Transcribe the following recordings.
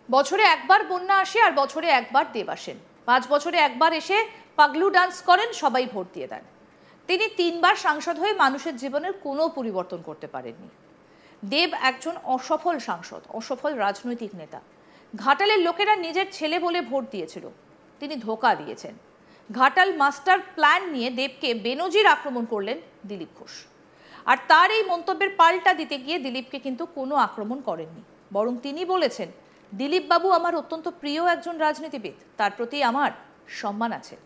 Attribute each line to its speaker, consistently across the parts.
Speaker 1: বছরে একবার বন্যা আসে আর বছরে একবার দেব আসেন। 5 বছরে একবার এসে পাগলু ডান্স করেন, সবাই ভোট দিয়ে দেন। তিনি 3বার সাংসদ হয়ে মানুষের জীবনের কোনো পরিবর্তন করতে পারেননি। দেব একজন অসফল সাংসদ, অসফল রাজনৈতিক নেতা। ঘাটালের লোকেরা নিজের ছেলে বলে ভোট দিয়েছিল, তিনি ধোঁকা দিয়েছেন। ঘাটাল মাস্টার প্ল্যান নিয়ে দেবকে বেনজির আক্রমণ করলেন দিলীপ ঘোষ। আর তার এই মন্তব্যের পাল্টা দিতে গিয়ে দিলীপকে কিন্তু কোনো আক্রমণ করেননি, বরং তিনি বলেছেন, দিলীপ বাবু আমার অত্যন্ত প্রিয় একজন রাজনীতিবিদ, তার প্রতি আমার সম্মান আছে।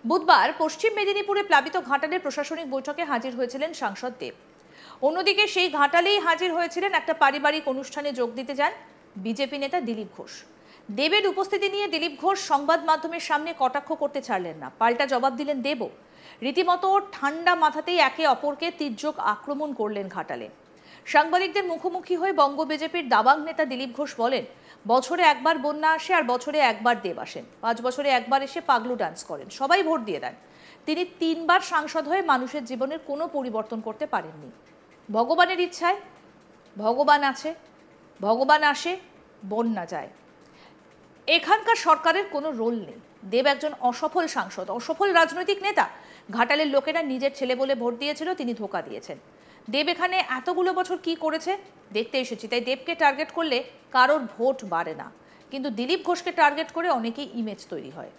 Speaker 1: বুধবার পশ্চিম মেদিনীপুরে প্লাবিত ঘাটালের প্রশাসনিক বৈঠকে হাজির হয়েছিলেন সাংসদ দেব। অন্যদিকে সেই ঘাটালেই হাজির হয়েছিলেন একটা পারিবারিক অনুষ্ঠানে যোগ দিতে যান বিজেপি নেতা দিলীপ ঘোষ। দেবের উপস্থিতি নিয়ে দিলীপ ঘোষ সংবাদ মাধ্যমের সামনে কটাক্ষ করতে ছাড়লেন না, পাল্টা জবাব দিলেন দেবও। রীতিমতো ঠান্ডা মাথাতেই একে অপরকে তীর্যক আক্রমণ করলেন ঘাটালে। সাংবাদিকদের মুখোমুখি হয়ে বঙ্গ বিজেপির দাবাং নেতা দিলীপ ঘোষ বলেন, বছরে একবার বন্যা আসে আর বছরে একবার দেব আসেন। 5 বছরে একবার এসে পাগলু ডান্স করেন, সবাই ভোট দিয়ে দেন। তিনি 3বার সাংসদ হয়ে মানুষের জীবনের কোনো পরিবর্তন করতে পারেননি। ভগবানের ইচ্ছায় ভগবান আছে, ভগবান আসে, বন্যা যায়। এখানকার সরকারের কোনো রোল নেই। দেব একজন অসফল সাংসদ, অসফল রাজনৈতিক নেতা। ঘাটালের লোকেরা নিজের ছেলে বলে ভোট দিয়েছিল, তিনি ধোঁকা দিয়েছেন। দেব এখানে এতগুলো বছর কি করেছে দেখতে এসেছি, তাই দেবকে টার্গেট করলে কারোর ভোট বাড়ে না, কিন্তু দিলীপ ঘোষকে টার্গেট করে অনেকেই ইমেজ তৈরি হয়।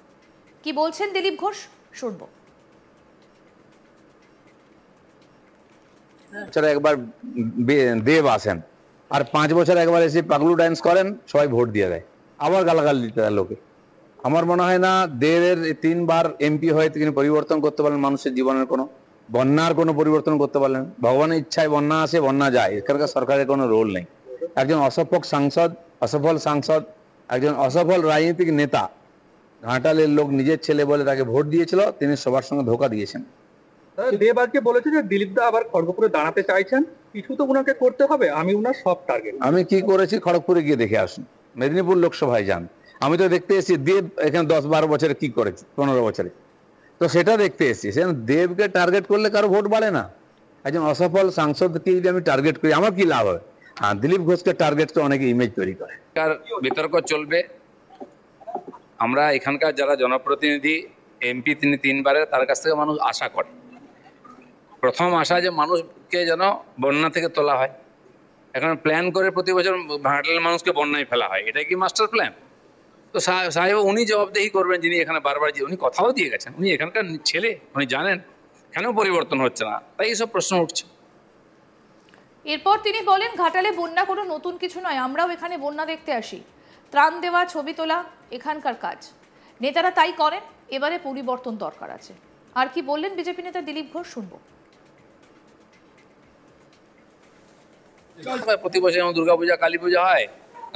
Speaker 1: কি বলছেন দিলীপ ঘোষ, শুনবো।
Speaker 2: একবার দেব আসেন আর 5 বছর একবার এসে পাগলু ডান্স করেন, সবাই ভোট দিয়ে দেয়, আবার গালাগাল দিতে দেয় লোকে। আমার মনে হয় না দেবের 3বার এমপি হয়ে তিনি পরিবর্তন করতে পারলেন মানুষের জীবনের, কোনো বন্যার কোনো পরিবর্তন করতে পারলেন। ভগবানের ইচ্ছায় বন্যা আসে, বন্যা যায়, এখানকার সরকারের কোনো রোল নেই। একজন অসফল সাংসদ, একজন অসফল রাজনৈতিক নেতা। ঘাটালের লোক নিজের ছেলে বলে তাকে ভোট দিয়েছিল, তিনি সবার সঙ্গে ধোঁকা দিয়েছেন।
Speaker 3: দেব আজকে বলেছে যে দিলীপ দা আবার খড়গপুরে দাঁড়াতে চাইছেন, কিছু তো উনাকে করতে হবে, আমি উনার সব টার্গেট।
Speaker 2: আমি কি করেছি খড়গপুরে গিয়ে দেখে আসুন, মেদিনীপুর লোকসভায় যান। আমি তো দেখতে এসেছি দেব এখানে 10-12 বছরে কি করেছে, 15 বছরে, তো সেটা দেখতে এসেছি। সেখানে দেবকে টার্গেট করলে কারো ভোট বাড়ে না। একজন অসফল সাংসদকে যদি আমি টার্গেট করি, আমার কি লাভ হবে? হ্যাঁ, দিলীপ ঘোষকে টার্গেট করে অনেকে ইমেজ তৈরি করে।
Speaker 4: বিতর্ক চলবে। আমরা এখানকার যারা জনপ্রতিনিধি, এমপি তিনি 3বারের, তার কাছ থেকে মানুষ আশা করে। প্রথম আশা যে মানুষকে যেন বন্যা থেকে তোলা হয়। এখন প্ল্যান করে প্রতি বছর ঘাটালের মানুষকে বন্যায় ফেলা হয়, এটা কি মাস্টার প্ল্যান? তো সাহেব উনি জবাবদেহি করবেন, যিনি এখানে বারবার উনি কথাও দিয়ে গেছেন, উনি এখানকার ছেলে, উনি জানেন কেন পরিবর্তন হচ্ছে না, তাই এইসব প্রশ্ন উঠছে।
Speaker 1: এরপর তিনি বলেন, ঘাটালে বন্যা কোনো নতুন কিছু নয়, আমরাও এখানে বন্যা দেখতে আসি। ত্রাণ দেওয়া, ছবি তোলা এখানকার কাজ, নেতারা তাই করেন। এবারে পরিবর্তন দরকার আছে। আর কি বললেন বিজেপি নেতা দিলীপ ঘোষ, শুনবো।
Speaker 4: প্রতি বছর যেমন দুর্গাপূজা, কালী পূজা হয়,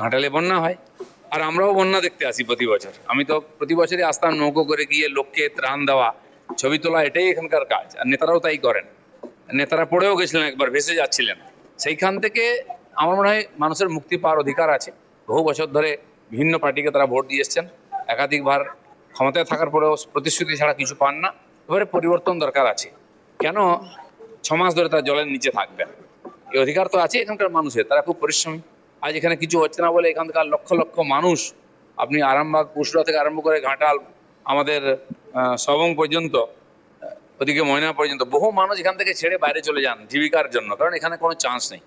Speaker 4: ঘাটালে বন্যা হয়, আর আমরাও বন্যা দেখতে আসি প্রতি বছর। আমি তো প্রতি বছরই আসতাম নৌকো করে গিয়ে লোককে ত্রাণ দেওয়া, ছবি তোলা, এটাই এখানকার কাজ। আর নেতারাও তাই করেন। নেতারা পড়েও গেছিলেন, একবার ভেসে যাচ্ছিলেন। সেইখান থেকে আমার মনে হয় মানুষের মুক্তি পাওয়ার অধিকার আছে। বহু বছর ধরে বিভিন্ন পার্টিকে তারা ভোট দিয়ে এসছেন, একাধিকবার ক্ষমতায় থাকার পরেও প্রতিশ্রুতি ছাড়া কিছু পান না। এবারে পরিবর্তন দরকার আছে। কেন 6 মাস ধরে তারা জলের নিচে থাকবেন? এই অধিকার তো আছে এখানকার মানুষের, তারা খুব পরিশ্রমী। আজ এখানে কিছু হচ্ছে না বলে এখানকার লক্ষ লক্ষ মানুষ, আপনি আরামবাগ, পুসরা থেকে আরম্ভ করে ঘাটাল, আমাদের সবং পর্যন্ত, ওদিকে ময়না পর্যন্ত, বহু মানুষ এখান থেকে ছেড়ে বাইরে চলে যান জীবিকার জন্য, কারণ এখানে কোনো চান্স নেই।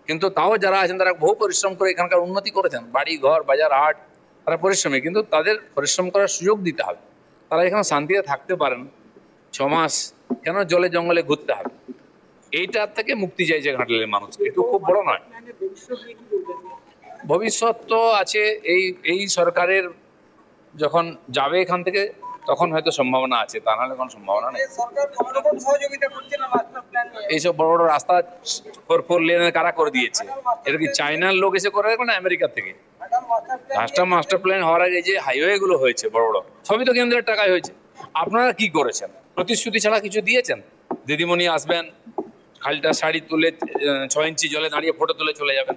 Speaker 4: কিন্তু তাও যারা আছেন তারা বহু পরিশ্রম করে এখানকার উন্নতি করেছেন, বাড়ি ঘর, বাজার, হাট, তারা পরিশ্রমী, কিন্তু তাদের পরিশ্রম করার সুযোগ দিতে হবে। তারা এখানে শান্তিতে থাকতে পারেন। 6 মাস কেন জলে জঙ্গলে ঘুরতে হবে? এইটার থেকে মুক্তি চাইছে ঘাটালের মানুষ, একটু খুব বড় নয়। ভবিষ্যৎ তো আছে, এই সরকারের যখন যাবে এখান থেকে তখন হয়তো সম্ভাবনা আছে, তা নাহলে কোনো সম্ভাবনা নেই। এইসব বড় বড় রাস্তা 4 লেনের কারা করে দিয়েছে? এটা কি চায়নার লোক এসে করে না আমেরিকা থেকে? মাস্টার প্ল্যান হওয়ার আগে যে হাইওয়ে গুলো হয়েছে বড় বড়, সবই তো কেন্দ্রের টাকায় হয়েছে। আপনারা কি করেছেন? প্রতিশ্রুতি ছাড়া কিছু দিয়েছেন? দিদিমণি আসবেন, খালটা শাড়ি তুলে 6 ইঞ্চি জলে দাঁড়িয়ে ফটো তুলে চলে যাবেন।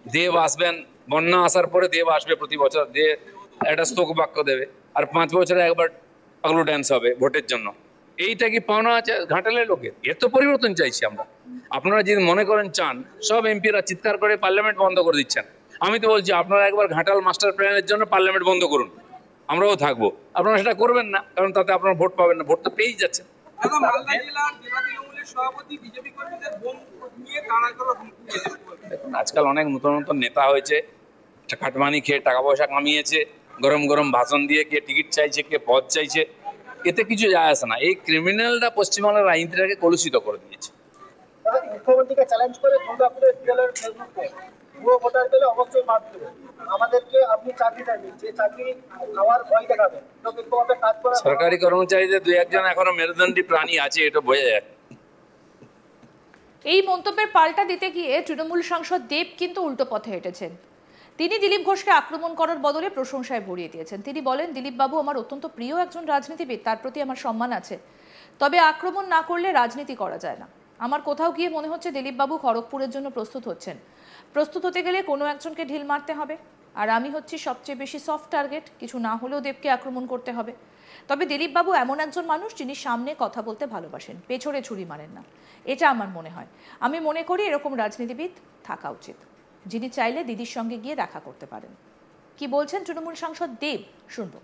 Speaker 4: দেব আসবেন, বন্যা আসার পরে দেব আসবে প্রতি বছর, দিয়ে একটা স্তোক বাক্য দেবে, আর 5 বছরে একবার পাগলু ড্যান্স হবে ভোটের জন্য। এইটা কি পাওনা আছে ঘাটালের লোকের? এর তো পরিবর্তন চাইছি আমরা। আপনারা যদি মনে করেন চান, সব এমপিরা চিৎকার করে পার্লামেন্ট বন্ধ করে দিচ্ছেন, আমি তো বলছি আপনারা একবার ঘাটাল মাস্টার প্ল্যানের জন্য পার্লামেন্ট বন্ধ করুন, আমরাও থাকবো। আপনারা সেটা করবেন না, কারণ তাতে আপনারা ভোট পাবেন না, ভোট তো পেয়েই যাচ্ছেন।
Speaker 5: দাদা, মালদা জেলার জেলা তৃণমূলের সভাপতি বিজেপি কর্মীদের বোম নিয়ে তাড়া করা হুমকি দিয়েছে।
Speaker 4: দেখুন, আজকাল অনেক নতুন নতুন নেতা হয়েছে, খাটমানি খেয়ে টাকা পয়সা কামিয়েছে, গরম গরম ভাষণ দিয়ে কে টিকিট চাইছে, কে পদ চাইছে, এতে কিছু যায় আসে না। এই ক্রিমিনালটা পশ্চিমবাংলার রাজনীতিটাকে কলুষিত করে দিয়েছে।
Speaker 6: মুখ্যমন্ত্রীকে চ্যালেঞ্জ করে দুর্গাপুরের বিএলএর ফেসবুকে ভুয়ো ভোটার পেলে অবশ্যই মার দেবে, আমাদেরকে আপনি চাকরি দেননি, যে চাকরি খাওয়ার ভয় দেখাবে, নিরপেক্ষভাবে কাজ করা।
Speaker 4: সরকারি কর্মচারীদের দুই একজন এখনো মেরুদণ্ডী প্রাণী আছে, এটা বোঝা যায়।
Speaker 1: এই মন্তব্যের পাল্টা দিতে গিয়ে তৃণমূল সাংসদ দেব কিন্তু উল্টো পথে হেঁটেছেন। তিনি দিলীপ ঘোষকে আক্রমণ করার বদলে প্রশংসায় ভরিয়ে দিয়েছেন। তিনি বলেন, দিলীপ বাবু আমার অত্যন্ত প্রিয় একজন রাজনীতিবিদ, তার প্রতি আমার সম্মান আছে, তবে আক্রমণ না করলে রাজনীতি করা যায় না। আমার কোথাও গিয়ে মনে হচ্ছে দিলীপ বাবু খড়গপুরের জন্য প্রস্তুত হচ্ছেন। প্রস্তুত হতে গেলে কোনো একজনকে ঢিল মারতে হবে, আর আমি হচ্ছি সবচেয়ে বেশি সফট টার্গেট। কিছু না হলেও দেবকে আক্রমণ করতে হবে। তবে দিলীপ বাবু এমন একজন মানুষ যিনি সামনে কথা বলতে ভালোবাসেন, পেছনে ছুরি মারেন না, এটা আমার মনে হয়। আমি মনে করি এরকম রাজনীতিবিদ থাকা উচিত, যিনি চাইলে দিদির সঙ্গে গিয়ে দেখা করতে পারেন। কি বলছেন তৃণমূল সাংসদ দেব, শুনবো।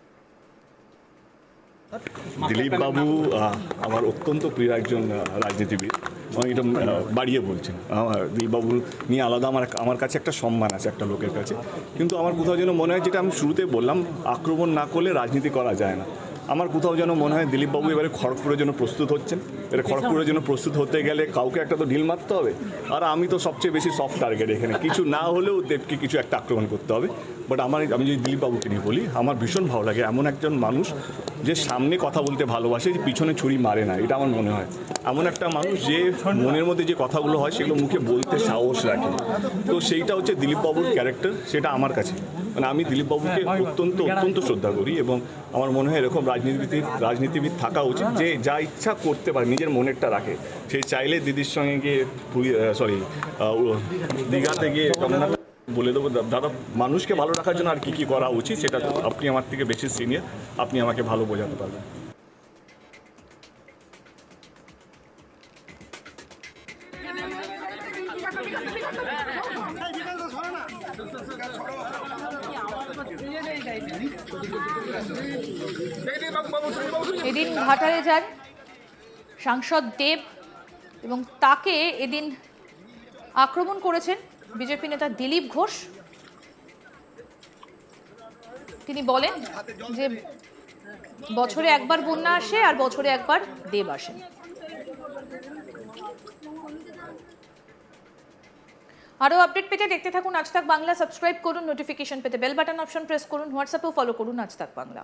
Speaker 7: দিলীপ বাবু আমার অত্যন্ত প্রিয় একজন রাজনীতিবিদ। আমি এটা বাড়িয়ে বলছি, আমার দিলীপ বাবু নিয়ে আলাদা আমার কাছে একটা সম্মান আছে একটা লোকের কাছে। কিন্তু আমার কোথাও যেন মনে হয়, যেটা আমি শুরুতে বললাম, আক্রমণ না করলে রাজনীতি করা যায় না। আমার কোথাও যেন মনে হয় দিলীপ বাবু এবারে খড়গপুরের জন্য প্রস্তুত হচ্ছেন। এবারে খড়গপুরের জন্য প্রস্তুত হতে গেলে কাউকে একটা তো ঢিল মারতে হবে, আর আমি তো সবচেয়ে বেশি সফট টার্গেট এখানে। কিছু না হলেও দেবকে কিছু একটা আক্রমণ করতে হবে। বাট আমি যদি দিলীপ বাবুকে নিয়ে বলি, আমার ভীষণ ভালো লাগে এমন একজন মানুষ যে সামনে কথা বলতে ভালোবাসে, যে পিছনে ছুরি মারে না। এটা আমার মনে হয় এমন একটা মানুষ যে মনের মধ্যে যে কথাগুলো হয় সেগুলো মুখে বলতে সাহস রাখে। তো সেইটা হচ্ছে দিলীপ বাবুর ক্যারেক্টার, সেটা আমার কাছে, মানে আমি দিলীপ বাবুকে অত্যন্ত শ্রদ্ধা করি। এবং আমার মনে হয় এরকম রাজনীতিবিদ থাকা উচিত, যে যা ইচ্ছা করতে পারে, নিজের মনেরটা রাখে। সে চাইলে দিদির সঙ্গে গিয়ে দীঘাতে গিয়ে বলে দেবো, দাদা মানুষকে ভালো রাখার জন্য আর কি করা উচিত, সেটা আপনি আমার থেকে বেশি সিনিয়র, আপনি আমাকে ভালো বোঝাতে পারবেন।
Speaker 1: এদিন ঘাটালে যান সাংসদ দেব এবং তাকে এদিন আক্রমণ করেছেন বিজেপি নেতা দিলীপ ঘোষ। তিনি বলেন যে বছরে একবার বন্যা আসে আর বছরে একবার দেব আসেন। আরো আপডেট পেতে দেখতে থাকুন আজ তাক বাংলা। সাবস্ক্রাইব করুন, নোটিফিকেশন পেতে বেল বাটন অপশন প্রেস করুন, হোয়াটসঅ্যাপেও ফলো করুন আজ তাক বাংলা।